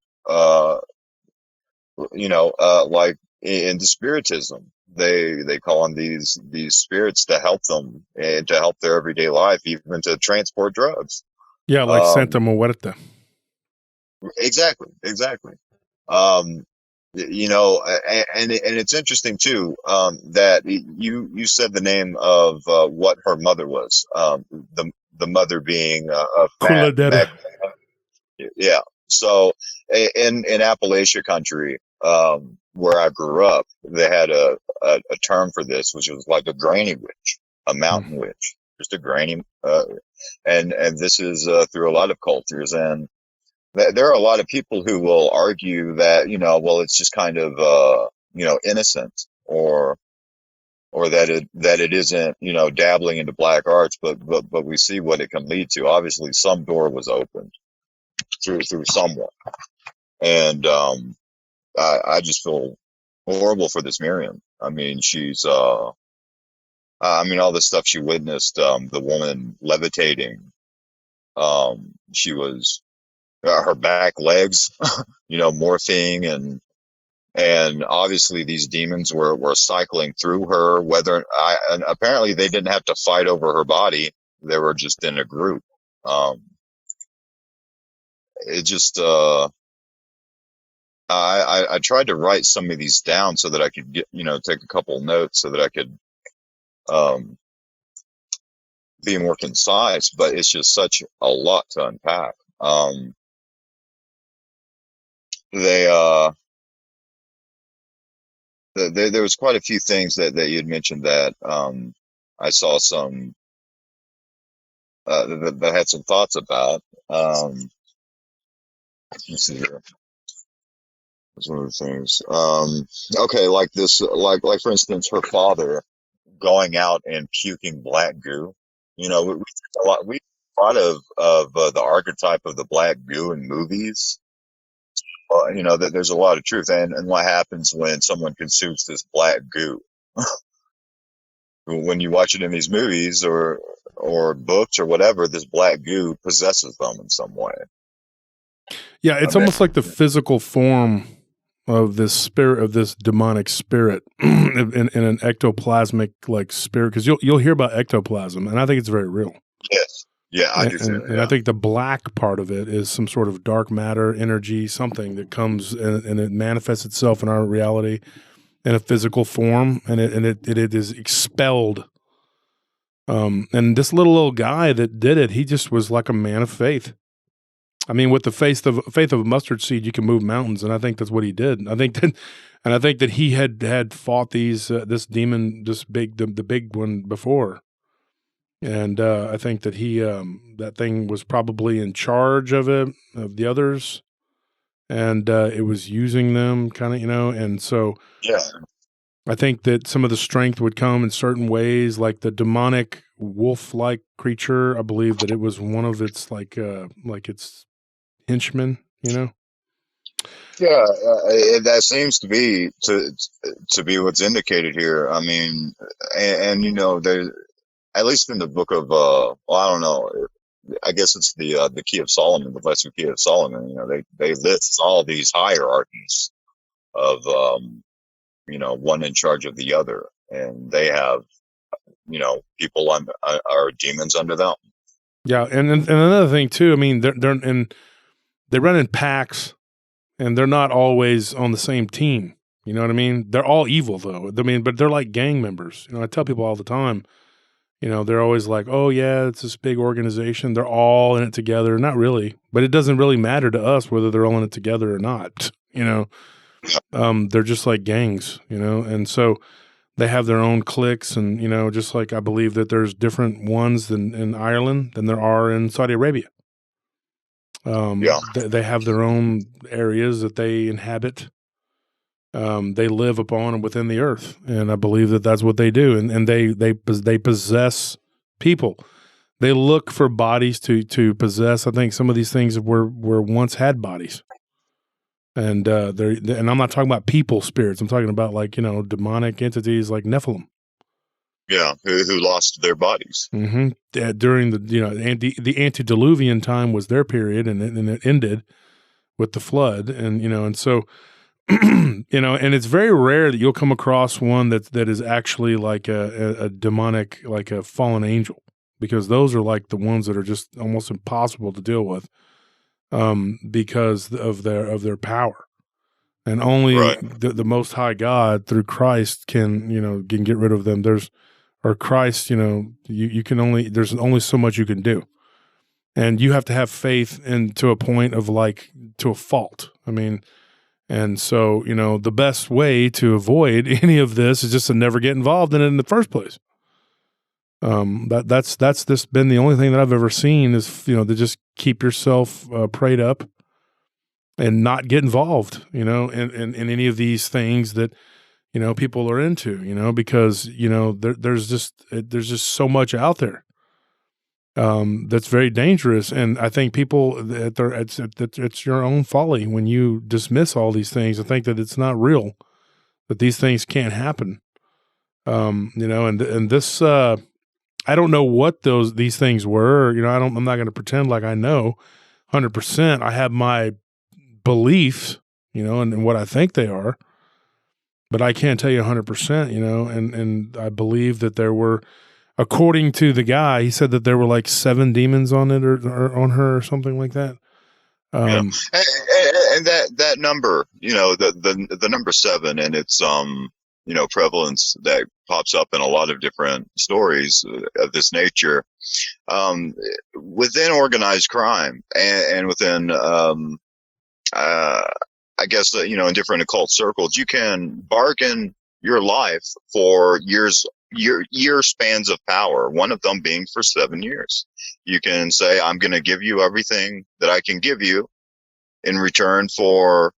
into spiritism. They call on these spirits to help them and to help their everyday life, even to transport drugs. Yeah, like Santa Muerta. Exactly. And it's interesting too, that you said the name of what her mother was. The mother being a fat, yeah. So in Appalachia country, where I grew up, they had a term for this, which was like a granny witch, a mountain witch, just a granny. And this is through a lot of cultures, and there are a lot of people who will argue that, well, it's just kind of innocent, or that it isn't, dabbling into black arts, but we see what it can lead to. Obviously, some door was opened through someone, and I just feel horrible for this Miriam. I mean, she's all the stuff she witnessed, the woman levitating, she was her back legs, morphing, and obviously these demons were cycling through her. And apparently they didn't have to fight over her body; they were just in a group. It just I tried to write some of these down so that I could get, take a couple of notes so that I could be more concise, but it's just such a lot to unpack. There was quite a few things that you had mentioned that I saw some that I had some thoughts about. Let's see here. That's one of the things. Okay, like this, like for instance, her father going out and puking black goo. We see a lot of the archetype of the black goo in movies. That there's a lot of truth, and what happens when someone consumes this black goo. When you watch it in these movies or books or whatever, this black goo possesses them in some way. Yeah, it's almost like the physical form of this spirit, of this demonic spirit, in an ectoplasmic like spirit. Because you'll hear about ectoplasm, and I think it's very real. Yes. Yeah, I do too. And I think the black part of it is some sort of dark matter, energy, something that comes and it manifests itself in our reality in a physical form, and it is expelled. And this little guy that did it, he just was like a man of faith. I mean, with the faith of a mustard seed, you can move mountains, and I think that's what he did. I think that he had fought this demon, the big one before. And I think that he that thing was probably in charge of the others, and it was using them kind of, and so yeah. I think that some of the strength would come in certain ways, like the demonic wolf-like creature. I believe that it was one of its like its henchmen, Yeah, that seems to be what's indicated here. I mean, and there's, at least in the book of, I don't know, I guess it's the Key of Solomon, the Lesser Key of Solomon. They list all these hierarchies of, one in charge of the other, and they have, people are demons under them. Yeah, and another thing too. I mean, they run in packs, and they're not always on the same team. You know what I mean? They're all evil though. I mean, but they're like gang members. I tell people all the time. They're always like, oh, yeah, it's this big organization. They're all in it together. Not really. But it doesn't really matter to us whether they're all in it together or not. They're just like gangs, And so they have their own cliques. And, just like I believe that there's different ones in Ireland than there are in Saudi Arabia. They have their own areas that they inhabit. They live upon and within the earth, and I believe that that's what they do. And they possess people. They look for bodies to possess. I think some of these things were once had bodies, and and I'm not talking about people spirits. I'm talking about like demonic entities like Nephilim. Yeah, who lost their bodies. Mm-hmm. During the antediluvian time was their period, and it ended with the flood, and so and it's very rare that you'll come across one that is actually like a demonic, like a fallen angel, because those are like the ones that are just almost impossible to deal with, because of their power. And only the Most High God through Christ can get rid of them. Christ, you can there's only so much you can do. And you have to have faith to a point of to a fault. I mean, and so, the best way to avoid any of this is just to never get involved in it in the first place. That's just been the only thing that I've ever seen is, to just keep yourself prayed up and not get involved, in any of these things that, people are into, because, there's just so much out there that's very dangerous. And I think people, it's your own folly when you dismiss all these things and think that it's not real, that these things can't happen. And this, I don't know what these things were, I'm not going to pretend like I know 100%. I have my beliefs, and what I think they are, but I can't tell you 100%, and I believe that there were, according to the guy, he said that there were like 7 demons on it or on her or something like that. And that number, the number 7 and its, prevalence that pops up in a lot of different stories of this nature, within organized crime and within, I guess, in different occult circles, you can bargain your life for year spans of power, one of them being for 7 years. You can say, I'm going to give you everything that I can give you in return for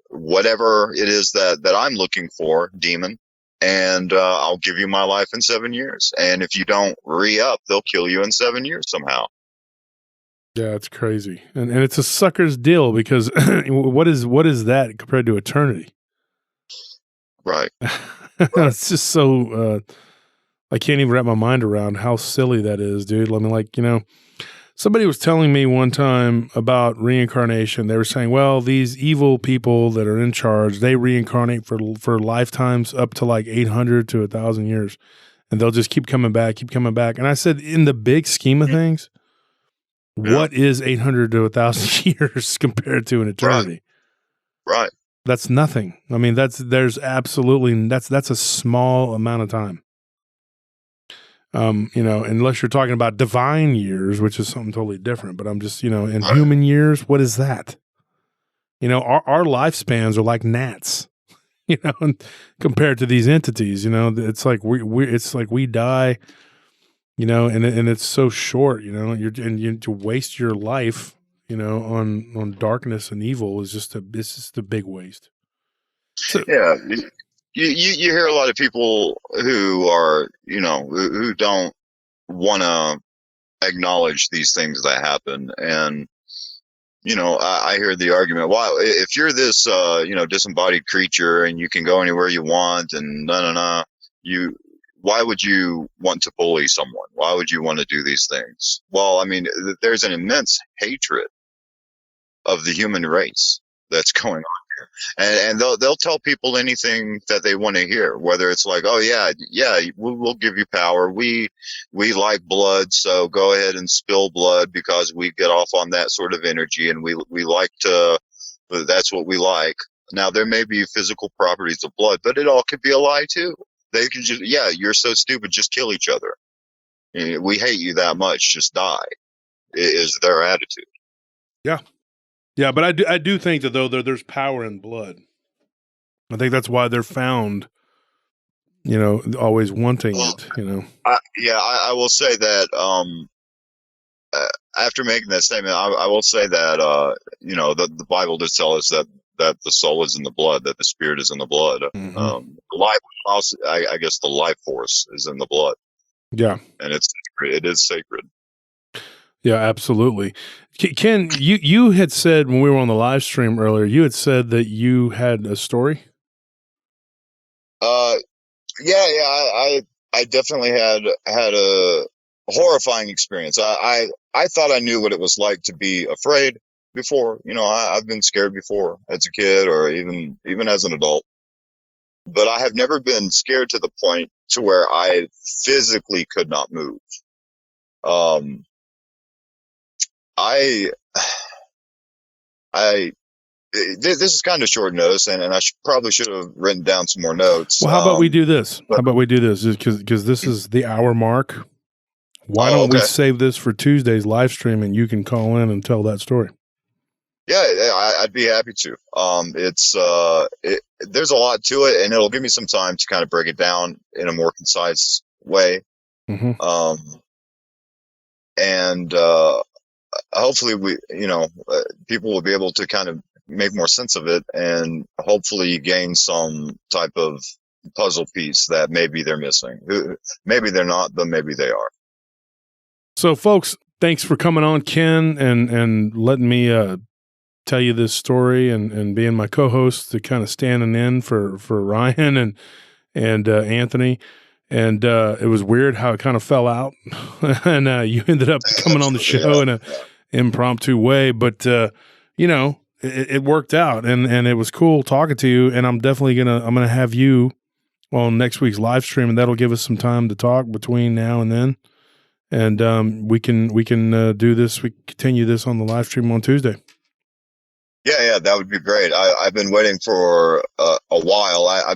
whatever it is that I'm looking for, demon, and I'll give you my life in 7 years. And if you don't re-up, they'll kill you in 7 years somehow. Yeah, it's crazy. And it's a sucker's deal because what is that compared to eternity? Right. It's just so, I can't even wrap my mind around how silly that is, dude. I mean, somebody was telling me one time about reincarnation. They were saying, well, these evil people that are in charge, they reincarnate for lifetimes up to like 800 to 1,000 years. And they'll just keep coming back. And I said, in the big scheme of things, what is 800 to 1,000 years compared to an eternity? Right. That's nothing. I mean, that's a small amount of time. Unless you're talking about divine years, which is something totally different. But I'm just, in human years, what is that? Our lifespans are like gnats, compared to these entities. It's like we die. And it's so short, you to waste your life, on darkness and evil is just a big waste. So, yeah. You hear a lot of people who are, who don't want to acknowledge these things that happen. And, I hear the argument, wow, if you're this, disembodied creature and you can go anywhere you want and why would you want to bully someone? Why would you want to do these things? Well, I mean, there's an immense hatred of the human race that's going on here. And they'll tell people anything that they want to hear, whether it's like, oh yeah, we'll give you power. We like blood, so go ahead and spill blood because we get off on that sort of energy and we like to, that's what we like. Now there may be physical properties of blood, but it all could be a lie too. They can just, you're so stupid, just kill each other. We hate you that much, just die, is their attitude. Yeah. Yeah, but I do think that, though, there's power in blood. I think that's why they're found, always wanting it, I will say that after making that statement, I will say that, the Bible does tell us that the soul is in the blood, that the spirit is in the blood. Mm-hmm. Life, I guess the life force is in the blood. Yeah. And it is sacred. Yeah, absolutely. Ken, you had said when we were on the live stream earlier, you had said that you had a story. I definitely had a horrifying experience. I thought I knew what it was like to be afraid before. You know, I've been scared before as a kid or even as an adult, but I have never been scared to the point to where I physically could not move. This is kind of short notice, and I probably should have written down some more notes. Well, how about we do this? Because this is the hour mark. Why don't we save this for Tuesday's live stream, and you can call in and tell that story? Yeah, I'd be happy to. There's a lot to it, and it'll give me some time to kind of break it down in a more concise way. Mm-hmm. Hopefully people will be able to kind of make more sense of it, and hopefully gain some type of puzzle piece that maybe they're missing. Maybe they're not, but maybe they are. So, folks, thanks for coming on, Ken, and letting me tell you this story and being my co-host, to kind of standing in for Ryan and Anthony. And it was weird how it kind of fell out, and you ended up coming on the show in an impromptu way, but it worked out, and it was cool talking to you. And I'm definitely I'm gonna have you on next week's live stream, and that'll give us some time to talk between now and then. And we can do this. We continue this on the live stream on Tuesday. Yeah, that would be great. I've been waiting for a while. I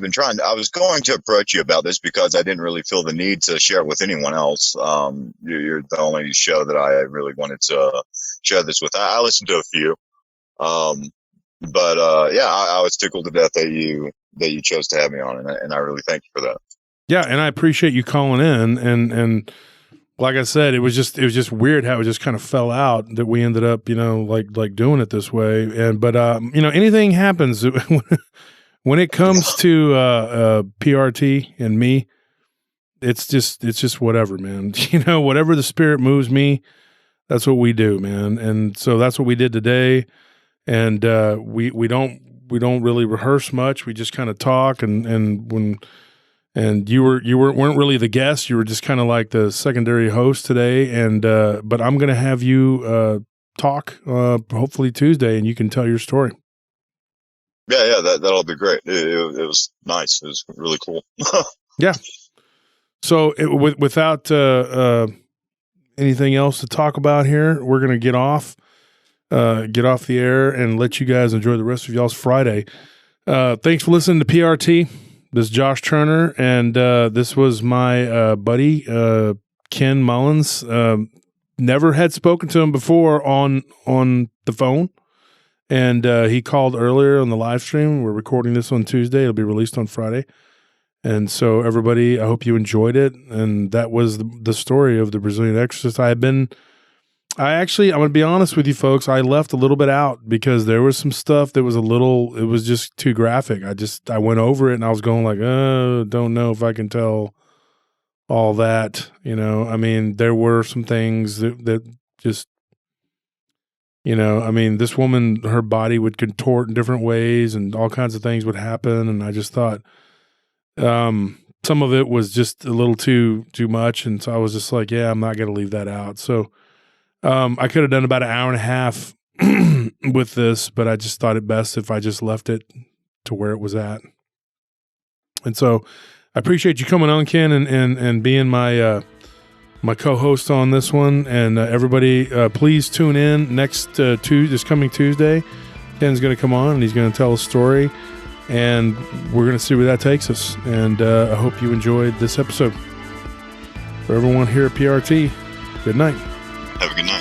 was going to approach you about this because I didn't really feel the need to share it with anyone else. You're the only show that I really wanted to share this with. I listened to a few, but I was tickled to death that you chose to have me on, and I really thank you for that. Yeah, and I appreciate you calling in, and like I said, it was just weird how it just kind of fell out that we ended up, like doing it this way. But anything happens when it comes to PRT and me. It's just whatever, man. Whatever the spirit moves me, that's what we do, man. And so that's what we did today. And we don't really rehearse much. We just kind of talk, and you weren't really the guest. You were just kind of like the secondary host today. And but I'm going to have you talk hopefully Tuesday, and you can tell your story. Yeah, that'll be great. It was nice. It was really cool. Yeah. So without anything else to talk about here, we're going to get off the air and let you guys enjoy the rest of y'all's Friday. Thanks for listening to PRT. This is Josh Turner, and this was my buddy, Ken Mullins. Never had spoken to him before on the phone, and he called earlier on the live stream. We're recording this on Tuesday. It'll be released on Friday. And so, everybody, I hope you enjoyed it. And that was the story of the Brazilian Exorcist. I'm going to be honest with you folks, I left a little bit out because there was some stuff that was it was just too graphic. I went over it and I was going like, don't know if I can tell all that, I mean, there were some things that just, this woman, her body would contort in different ways and all kinds of things would happen. And I just thought, some of it was just a little too much. And so I was just like, yeah, I'm not going to leave that out. So, I could have done about an hour and a half with this, but I just thought it best if I just left it to where it was at. And so I appreciate you coming on, Ken, and being my co-host on this one. And everybody, please tune in this coming Tuesday. Ken's going to come on and he's going to tell a story, and we're going to see where that takes us. And I hope you enjoyed this episode. For everyone here at PRT, good night. Have a good night.